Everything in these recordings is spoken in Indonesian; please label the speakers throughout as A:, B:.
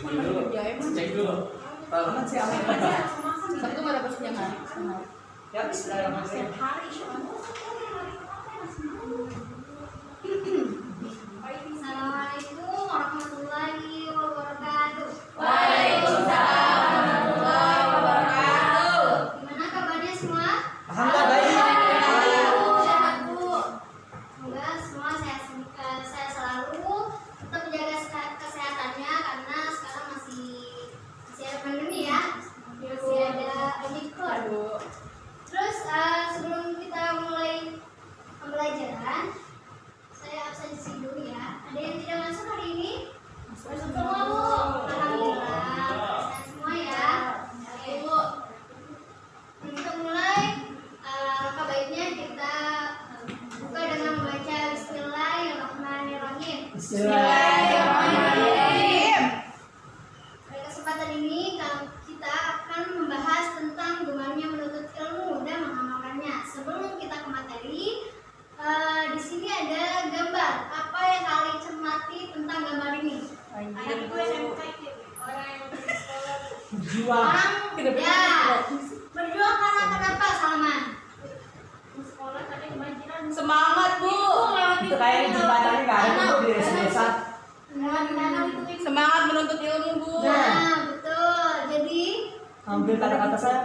A: Cek dulu. Tahu siapa?
B: Sabtu nggak dapat siang hari.
A: Ya, bismillahirrahmanirrahim.
C: Assalamualaikum warahmatullahi wabarakatuh.
B: Waalaikumsalam warahmatullahi wabarakatuh.
C: Gimana kabarnya semua?
A: Alhamdulillah baik.
C: Sehat Bu. Semoga semua sehat selalu, tetap menjaga kesehatannya karena sekarang masih ada pandemi ya, masih ada Omikron. Terus sebelum kita mulai pembelajaran, saya absensi dulu ya. Ada yang tidak masuk hari ini? Masuk semua Bu. Alhamdulillah. Sehat semua ya. Oke Bu. Untuk mulai, langkah baiknya kita buka dengan membaca Bismillahirrahmanirrahim.
B: Bismillahirrahmanirrahim.
C: Pada kesempatan ini kita akan membahas tentang gemarnya menuntut ilmu dan mengamalkannya. Sebelum kita ke materi, di sini ada gambar. Apa yang kalian cermati tentang gambar ini?
A: Berjuang.
C: Ya, berjuang karena kenapa, Salman?
B: Semangat Bu.
A: Itu kayaknya jembatannya nggak ada tuh di desa-desa.
B: Semangat menuntut ilmu Bu.
C: Nah, betul. Jadi
A: Ambil kata-kata saya.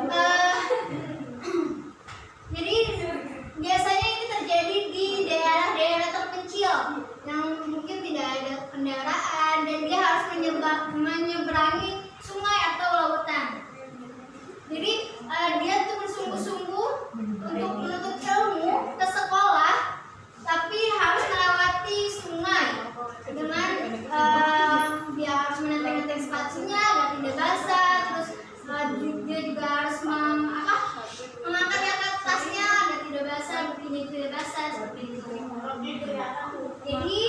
C: Jadi biasanya ini terjadi di daerah-daerah terpencil yang mungkin tidak ada kendaraan dan dia harus menyeberangi sungai atau lautan. Jadi dia tuh bersungguh-sungguh untuk menuntut ilmu ke sekolah, tapi harus melewati sungai dengan dia harus menenteng-nenteng sepatunya agar tidak basah, terus dia juga harus mengangkat di atas tasnya agar tidak basah, begini tidak basah seperti itu. Jadi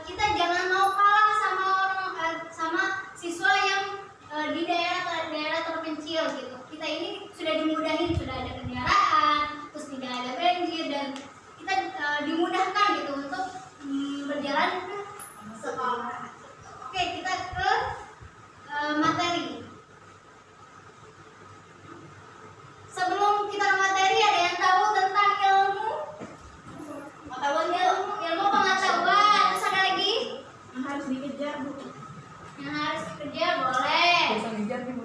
C: kita jangan mau kalah sama siswa yang di daerah terpencil gitu. Kita ini sudah dimudahin, sudah ada kendaraan, terus tidak ada banjir dan kita dimudahkan gitu untuk berjalan ke sekolah. Oke, kita ke materi. Sebelum kita ke materi, ada yang tahu tentang ilmu? Ilmu pengetahuan. Terus ada lagi?
B: Yang harus dikejar Bu.
C: Yang harus dikejar boleh.
B: Bisa ngejar nih Bu.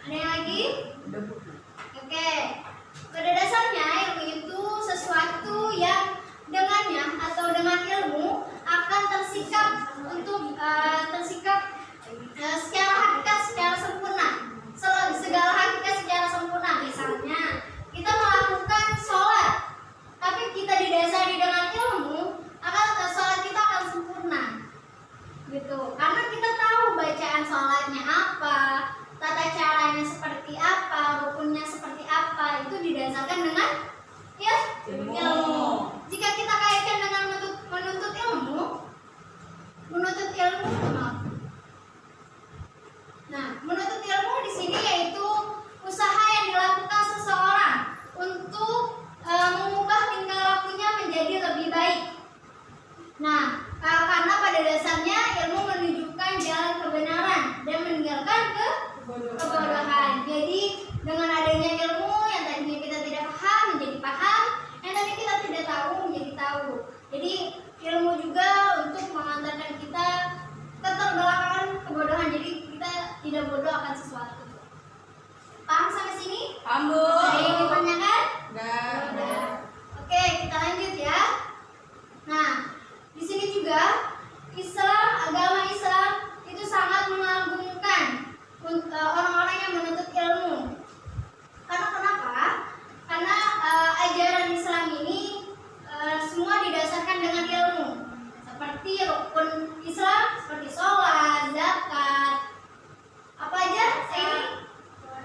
C: Ada yang lagi?
B: Udah Bu.
C: Oke. Pada dasarnya ilmu itu sesuatu yang dengannya atau dengan ilmu akan tersikap secara hakikat secara sempurna. Segala hakikat secara sempurna. Misalnya kita melakukan sholat, tapi kita didasari dengan ilmu, sholat kita akan sempurna. Gitu. Karena kita tahu bacaan sholatnya apa, tata caranya seperti apa, rukunnya seperti apa, itu didasarkan dengan ilmu. Jika kita kaitkan dengan menuntut ilmu, nah, menuntut ilmu di sini yaitu usaha yang dilakukan seseorang untuk mengubah tingkah lakunya menjadi lebih baik. Nah, karena pada dasarnya ilmu menunjukkan jalan kebenaran dan meninggalkan kebodohan. Jadi dengan adanya ilmu yang tadinya kita tidak paham menjadi paham, yang tadi kita tidak tahu menjadi tahu. Jadi ilmu juga untuk mengantarkan kita keterbelakangan kebodohan. Jadi kita tidak bodoh akan sesuatu. Paham sampai sini?
B: Paham Bu.
C: Ada yang ditanyakan?
B: Udah.
C: Oke, kita lanjut ya. Nah, di sini juga agama Islam itu sangat mengagungkan orang-orang yang menuntut ilmu. Karena kenapa? Karena ajaran Islam ini semua didasarkan dengan ilmu. Seperti rukun Islam, seperti sholat, zakat, apa aja?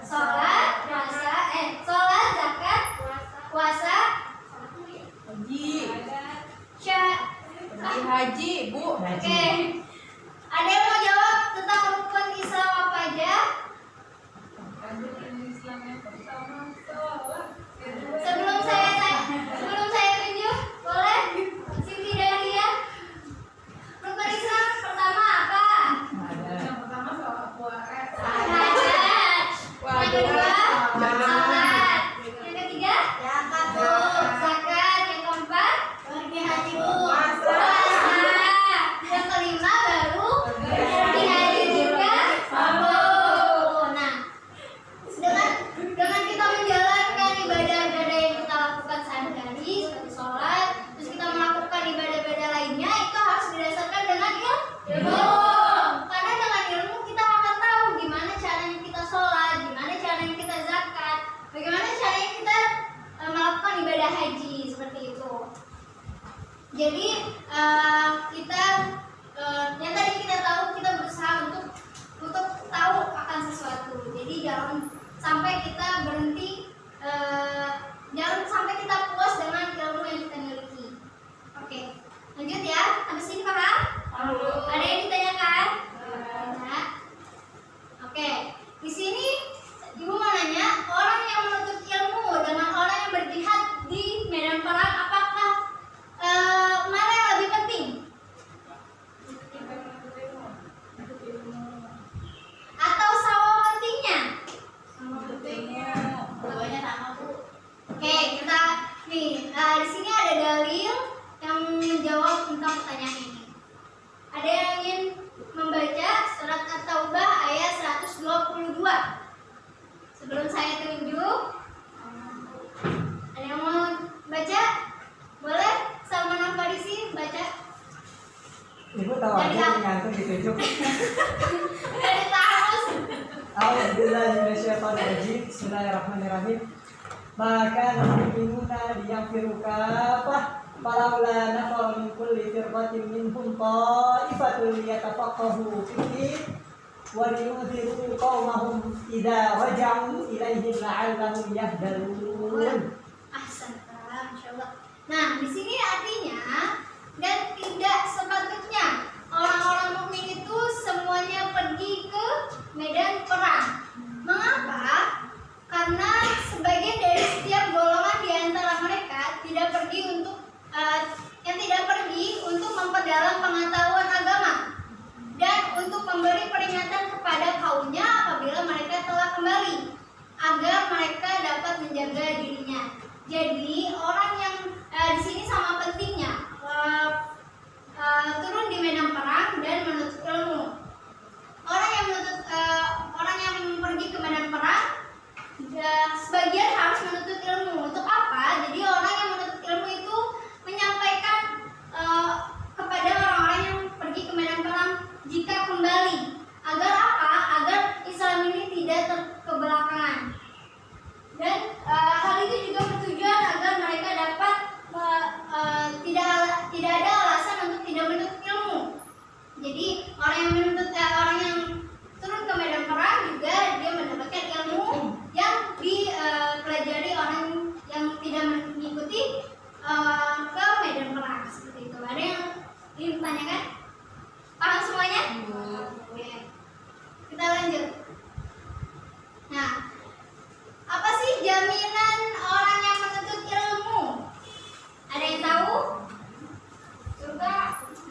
C: Sholat, zakat, puasa,
B: Haji Bu.
C: Oke. Ada yang mau jawab tentang rukun Islam apa aja? Sebelum saya tunjuk, boleh? Siti Dahlia. Rukun Islam pertama apa? sampai kita berhenti, jangan sampai kita puas dengan ilmu yang kita miliki. Oke, lanjut ya. Sampai sini paham? Ada yang ditanyakan? Tidak. Oke, di sini ibu mau nanya, orang yang menuntut ilmu dengan orang yang berjihad di medan perang, apakah mana yang lebih penting? Atau sama pentingnya?
B: Keduanya sama, Bu.
C: Oke, kita nih di sini ada dalil yang menjawab tentang pertanyaan ini. Ada yang ingin membaca surat At-Taubah ayat 122. Sebelum saya tunjuk, ada yang mau baca? Boleh? Salman Al-Farisi baca.
A: Ibu tahu aja ngantuk ditunjuk.
C: Dari Taus.
A: A'udzubillahiminasyaitonirrajim. Bismillahirrahmanirrahim. Maka al-mu'minuna liyaghfiru kafah falaula nafara min kulli firqatin minhum ta'ifatun liyatafaqahu fid-din wa liyunziru qaumahum idza raja'u ilaihim la'allahum yahdharun.
C: Ahsan, masyaallah. Nah, di sini artinya dan tidak sepatutnya orang-orang mukmin itu semuanya pergi ke medan perang. Mengapa? Karena sebagian dari setiap golongan di antara mereka tidak pergi untuk memperdalam pengetahuan agama dan untuk memberi peringatan kepada kaumnya apabila mereka telah kembali agar mereka dapat menjaga dirinya. Jadi orang yang di sini sama pentingnya turun di medan perang dan menuntut ilmu. Orang yang pergi ke medan perang sebagian harus menuntut ilmu. Untuk apa? Jadi orang yang menuntut ilmu itu menyampaikan kepada orang-orang yang pergi ke medan perang jika kembali. Agar apa? Agar Islam ini tidak kebelakangan. Dan hal itu juga bertujuan agar mereka dapat tidak ada alasan untuk tidak menuntut ilmu. Jadi orang yang turun ke medan perang juga dia mendapatkan ilmu yang dipelajari orang yang tidak mengikuti ke medan perang seperti itu. Ada yang ingin ditanyakan? Paham semuanya? Oke. Kita lanjut. Nah, apa sih jaminan orang yang menuntut ilmu? Ada yang tahu? Surga.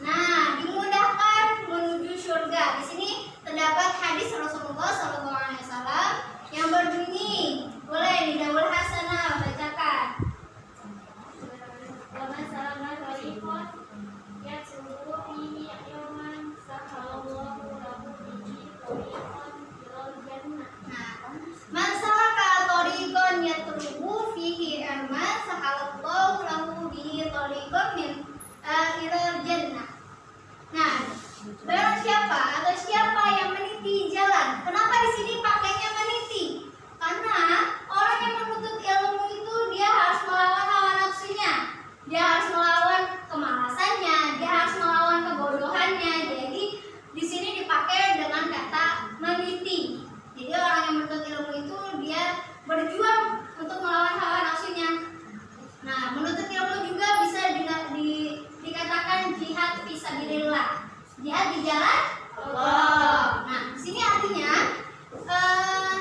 C: Nah, dimudahkan menuju surga. Di sini terdapat hadis Rasulullah SAW yang berbunyi, boleh Nidawul Hasanah bacakan. Wa salama tariqon yasluhu fihi yawman sahallahu lahu bihi tariqon ilal jannah. Nah, man salaka tariqon yatlubu fihi yawman sahallahu lahu bihi tariqon min ilal jannah. Nah, barang siapa atau siapa yang meniti jalan. Kenapa di sini pakainya meniti? Karena orang yang menuntut ilmu itu dia harus melawan hawa nafsunya, dia harus melawan kemalasannya, dia harus melawan kebodohannya. Jadi di sini dipakai dengan kata meniti. Jadi orang yang menuntut ilmu itu dia berjuang untuk melawan hawa nafsunya. Nah, menuntut ilmu juga bisa dikatakan jihad fisabilillah. Jihad di jalan Allah. Nah, di sini artinya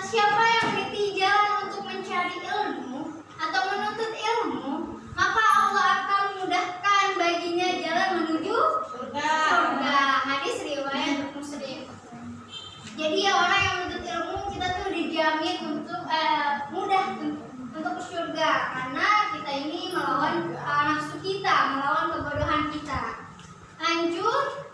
C: siapa yang meniti jalan untuk mencari ilmu atau menuntut ilmu, maka Allah akan mudahkan baginya jalan menuju surga. Hadis riwayat Muslim. Jadi ya orang yang menuntut ilmu kita tuh dijamin untuk mudah untuk ke surga karena kita ini melawan nafsu kita, melawan kebodohan kita. Lanjut.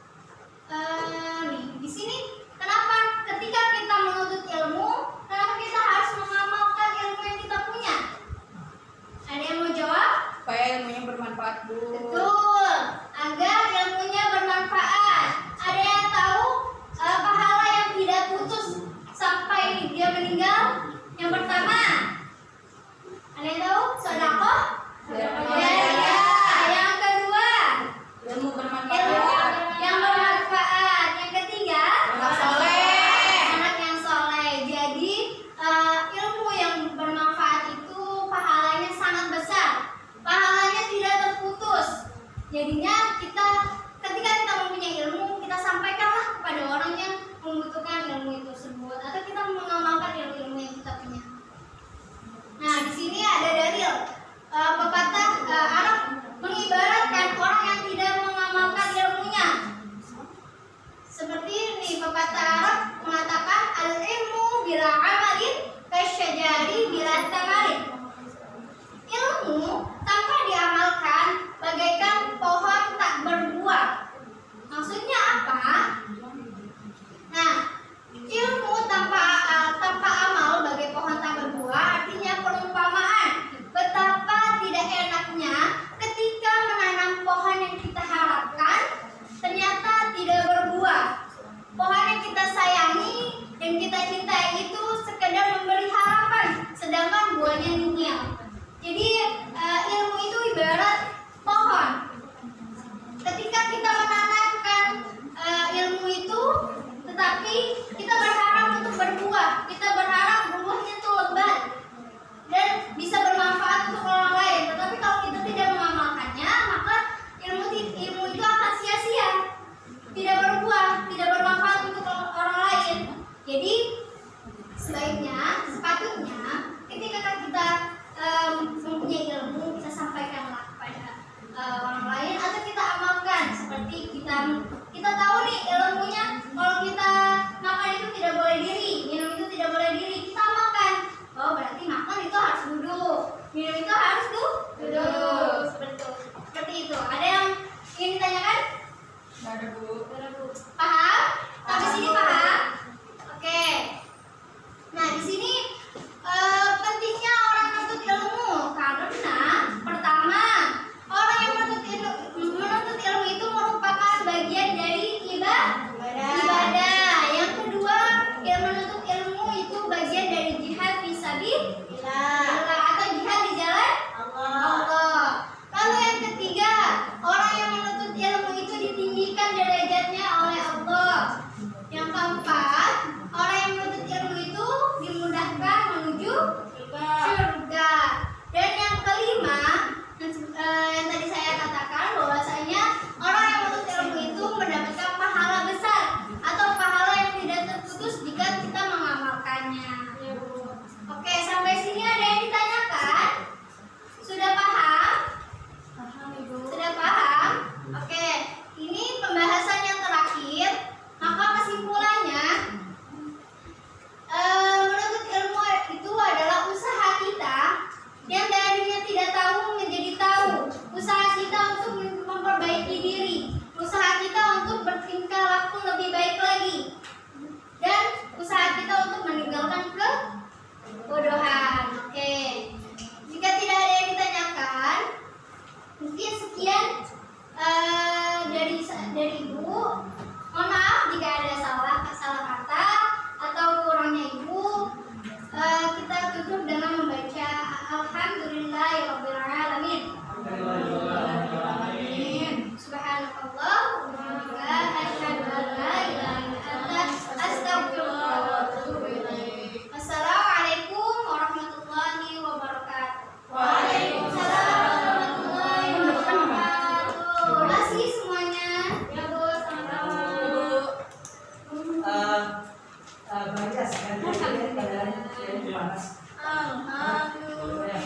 C: pepatah Arab mengatakan al-ilmu bila amalin kasyajari bila tamarin. Ilmu tanpa diamalkan bagaikan pohon tak berbuah. Maksudnya apa? Nah, ilmu tanpa amal bagai pohon tak berbuah artinya perumpamaan betapa tidak enaknya ketika menanam pohon yang kita harapkan ternyata tidak berbuah. Pohon yang kita sayangi dan kita cintai itu sekedar memberi harapan, sedangkan buahnya nihil. Jadi ilmu itu ibarat pohon. Ketika kita menanamkan ilmu itu, tetapi kita berharap untuk berbuah, kita berharap buahnya itu lebat dan bisa bermanfaat untuk orang lain. Tetapi kalau kita tidak mengamalkannya, maka ilmu itu akan sia-sia, tidak berbuah, tidak bermanfaat untuk orang lain. Jadi sepatutnya ketika kita mempunyai ilmu, kita sampaikanlah kepada orang lain atau kita amalkan. Seperti kita tahu nih ilmunya, kalau kita makan itu tidak boleh diri, minum itu tidak boleh diri, kita amalkan. Oh, berarti makan itu harus duduk, minum itu harus duduk. Seperti itu. Ada yang ingin ditanyakan?
B: Nggak ada, Bu.
C: Paham? Sampai sini paham? Oke. Nah, di sini pentingnya orang menuntut ilmu karena pertama, orang yang menuntut ilmu itu merupakan bagian dari ibadah. Yang kedua, yang menuntut ilmu itu bagian dari jihad fisabilillah atau jihad di jalan Allah. Lalu yang ketiga, orang yang menuntut ilmu itu ditinggikan derajatnya oleh Allah. Yang keempat, orang yang menuntut ilmu itu dimudahkan menuju surga. Dan yang kelima, yang tadi saya katakan bahwasanya orang yang menuntut ilmu itu mendapatkan pahala besar atau pahala yang tidak terputus jika kita mengamalkannya. Oke, sampai sini ada yang ditanyakan? Sudah paham? Sudah paham? Oke, ini pembahasan yang terakhir. Maka kesimpulannya, menuntut ilmu itu adalah usaha kita yang tadinya tidak tahu menjadi tahu, usaha kita untuk memperbaiki diri, usaha kita untuk bertingkah laku lebih baik lagi, dan usaha kita untuk meninggalkan kebodohan. Oke, jika tidak ada yang ditanyakan, mungkin sekian dari Ibu. Mohon maaf jika ada salah kata atau kurangnya Ibu. Kita tutup dengan membaca Alhamdulillahirabbil alamin. Subhanallah wa asyhadu an la ilaha illa anta astaghfiruka wa atubu ilaik. Wassalamualaikum warahmatullahi wabarakatuh. Waalaikumsalam warahmatullahi wabarakatuh. Terima kasih semuanya. Ya, Bu, sama-sama.
A: Baca sekali keadaan panas.
C: Alhamdulillah.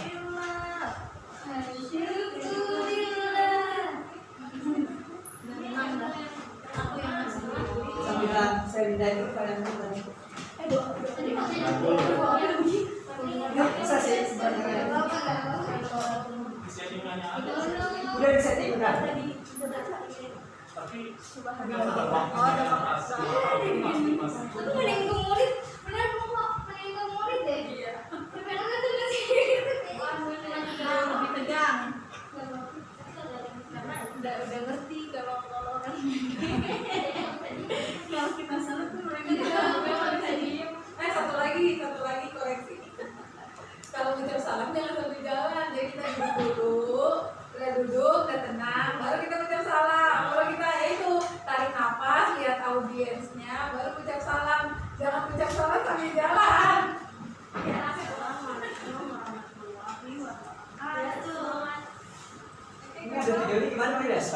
A: Saya pindah itu kalian tadi. Bisa sih sebenarnya. Udah disetting udah.
C: Aku mending ke murid, bener kok mending ke murid deh. Gimana kan tuh sih?
B: Lebih tegang. Karena udah ngerti kalau orang kalau kita salah tuh mereka bisa diem. Satu lagi koreksi. Kalau ucap salam jangan sambil jalan, jadi kita duduk, udah tenang, baru kita ucap salam. Kalau kita itu tarik nafas, lihat audiensnya, baru ucap salam. Jangan ucap salam sambil jalan.
A: Ini ada video ini gimana nih, Des?